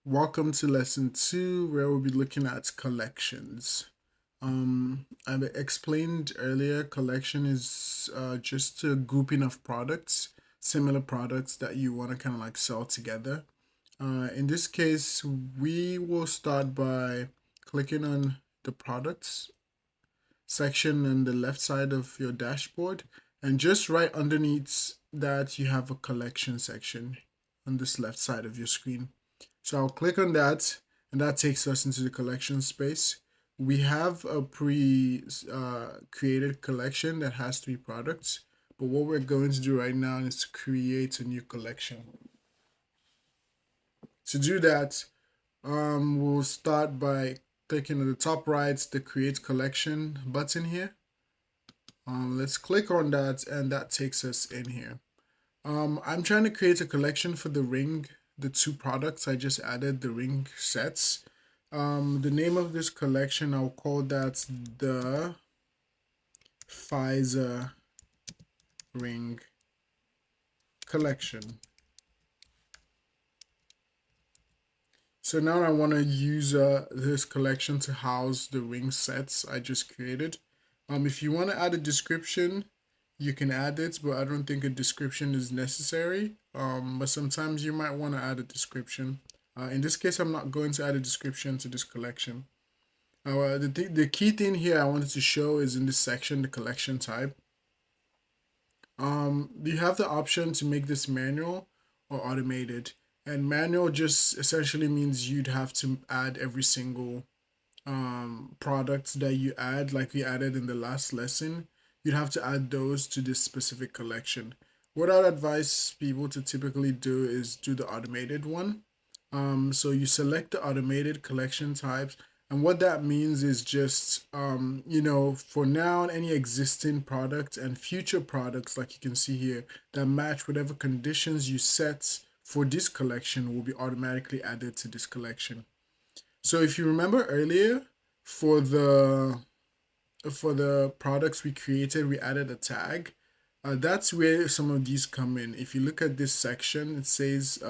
Welcome to lesson 2, where we'll be looking at collections. I explained earlier, collection is just a grouping of products, similar products that you want to kind of like sell together. In this case, we will start by clicking on the products section on the left side of your dashboard, and just right underneath that, you have a collection section on this left side of your screen. So I'll click on that, and that takes us into the collection space. We have a created collection that has 3 products, but what we're going to do right now is to create a new collection. To do that, we'll start by clicking on the top right, the create collection button here. Let's click on that, and that takes us in here. I'm trying to create a collection for the ring, the 2 products I just added, the ring sets. The name of this collection, I'll call that the Pfizer ring collection. So now I want to use this collection to house the ring sets I just created. If you want to add a description, you can add it, but I don't think a description is necessary. But sometimes you might want to add a description. In this case, I'm not going to add a description to this collection. The key thing here I wanted to show is in this section, the collection type. You have the option to make this manual or automated. And manual just essentially means you'd have to add every single products that you add, like we added in the last lesson. You'd have to add those to this specific collection. What I'd advise people to typically do is do the automated one. So you select the automated collection types, and what that means is just, for now, any existing product and future products, like you can see here, that match whatever conditions you set for this collection will be automatically added to this collection. So if you remember earlier, for the products we created, we added a tag. That's where some of these come in. If you look at this section, it says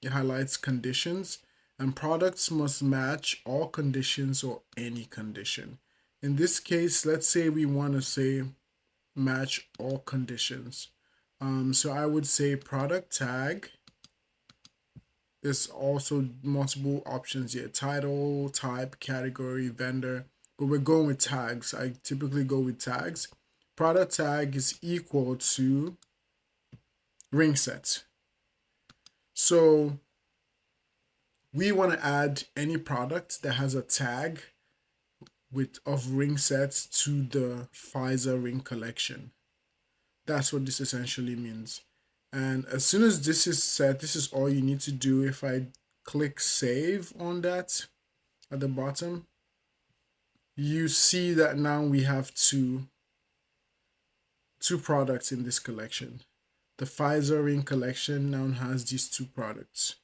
it highlights conditions, and products must match all conditions or any condition. In this case, let's say we want to say match all conditions. So I would say product tag. There's also multiple options here: title, type, category, vendor, but we're going with tags. I typically go with tags. Product tag is equal to ring set. So we want to add any product that has a tag of ring sets to the Pfizer ring collection. That's what this essentially means. And as soon as this is set, this is all you need to do. If I click save on that at the bottom, you see that now we have two products in this collection. The Pfizer ring collection now has these 2 products.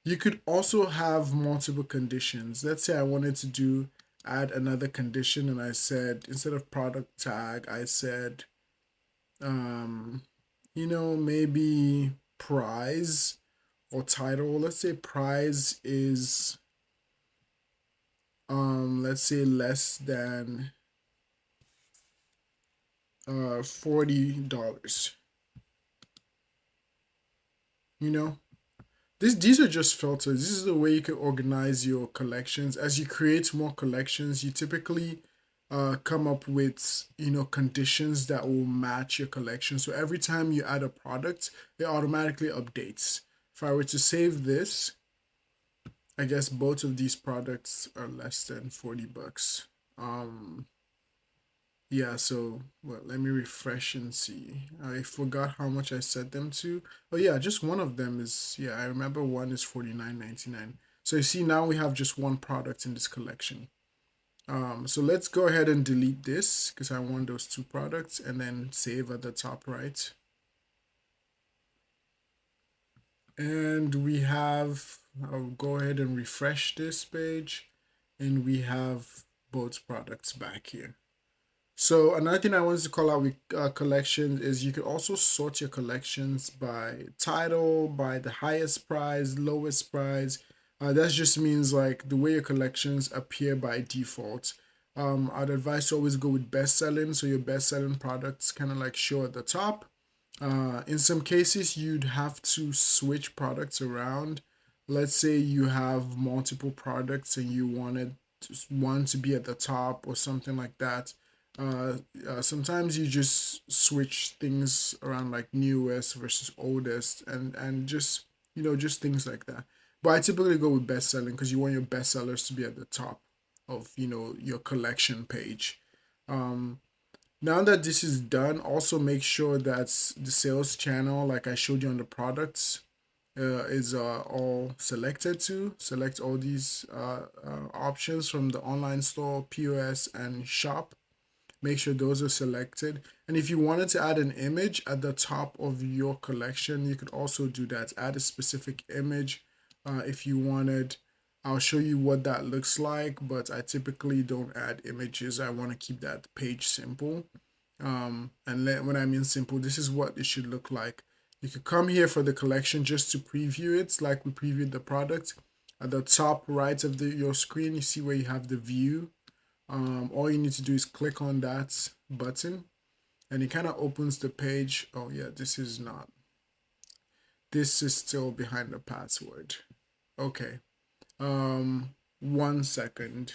You could also have multiple conditions. Let's say I wanted to add another condition, and I said, instead of product tag, I said, maybe price or title. Let's say price is, let's say less than $40. These are just filters. This is the way you can organize your collections. As you create more collections, you typically come up with conditions that will match your collection. So every time you add a product, it automatically updates. If I were to save this, I guess both of these products are less than $40. Yeah, so let me refresh and see. I forgot how much I set them to. Oh yeah, just one of them is, yeah, I remember one is $49.99. So you see, now we have just one product in this collection. So let's go ahead and delete this because I want those 2 products, and then save at the top right. And we have, I'll go ahead and refresh this page, and we have both products back here. So another thing I wanted to call out with collections is you could also sort your collections by title, by the highest price, lowest price, That just means like the way your collections appear by default. I'd advise to always go with best selling, so your best selling products kind of like show at the top. In some cases, you'd have to switch products around. Let's say you have multiple products and you wanted one to be at the top or something like that. Sometimes you just switch things around, like newest versus oldest, and just just things like that. But I typically go with best selling because you want your best sellers to be at the top of your collection page. Um, Now that this is done, also make sure that the sales channel, like I showed you on the products, is all selected to. Select all these options from the online store, POS, and shop. Make sure those are selected. And if you wanted to add an image at the top of your collection, you could also do that. Add a specific image if you wanted. I'll show you what that looks like, but I typically don't add images. I want to keep that page simple. When I mean simple, this is what it should look like. You could come here for the collection just to preview it, like we previewed the product. At the top right of your screen, you see where you have the view. All you need to do is click on that button and it kind of opens the page. Oh yeah, this is not. This is still behind the password. Okay. 1 second.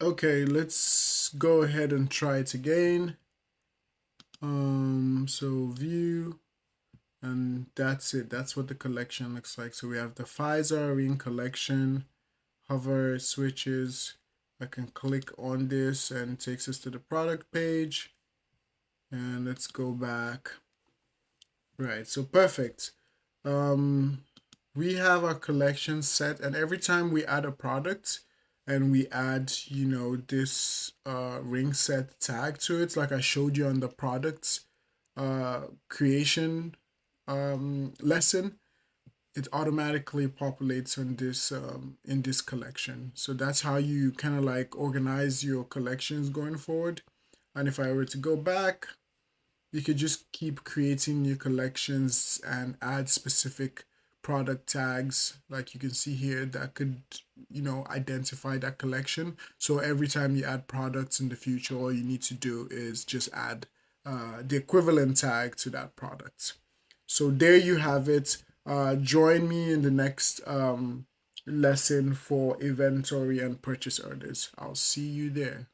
Okay, let's go ahead and try it again. So view, and that's it. That's what the collection looks like. So we have the Pfizer Ring collection, hover switches. I can click on this and it takes us to the product page. And let's go back. Right, so perfect. We have our collection set, and every time we add a product and we add, this ring set tag to it, like I showed you on the products creation lesson, it automatically populates on this in this collection. So that's how you kind of like organize your collections going forward. And if I were to go back, you could just keep creating new collections and add specific product tags, like you can see here, that could identify that collection. So every time you add products in the future, all you need to do is just add the equivalent tag to that product. So there you have it. Join me in the next lesson for inventory and purchase orders. I'll see you there.